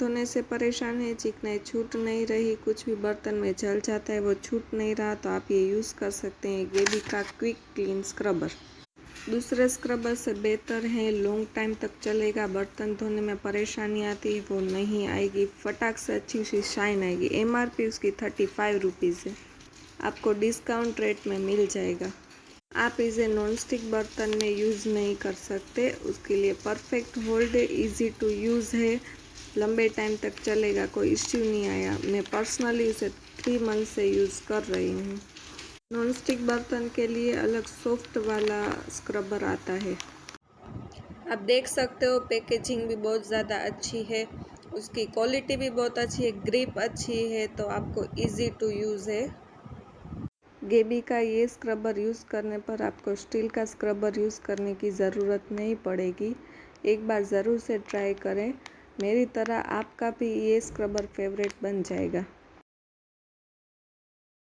धोने से परेशान है, चिकनाई छूट नहीं रही, कुछ भी बर्तन में जल जाता है वो छूट नहीं रहा, तो आप ये यूज़ कर सकते हैं गेबी का क्विक क्लीन स्क्रबर। दूसरे स्क्रबर से बेहतर है, लॉन्ग टाइम तक चलेगा, बर्तन धोने में परेशानी आती है वो नहीं आएगी, फटाक से अच्छी सी शाइन आएगी। MRP उसकी 35 रुपीज़ है, आपको डिस्काउंट रेट में मिल जाएगा। आप इसे नॉनस्टिक बर्तन में यूज़ नहीं कर सकते, उसके लिए परफेक्ट होल्ड है, इजी टू यूज़ है, लंबे टाइम तक चलेगा, कोई इश्यू नहीं आया। मैं पर्सनली उसे 3 मंथ से यूज़ कर रही हूँ। नॉनस्टिक बर्तन के लिए अलग सॉफ्ट वाला स्क्रबर आता है। आप देख सकते हो पैकेजिंग भी बहुत ज़्यादा अच्छी है, उसकी क्वालिटी भी बहुत अच्छी है, ग्रिप अच्छी है, तो आपको इजी टू यूज़ है। गेबी का ये स्क्रबर यूज़ करने पर आपको स्टील का स्क्रबर यूज़ करने की ज़रूरत नहीं पड़ेगी। एक बार ज़रूर से ट्राई करें, मेरी तरह आपका भी ये स्क्रबर फेवरेट बन जाएगा।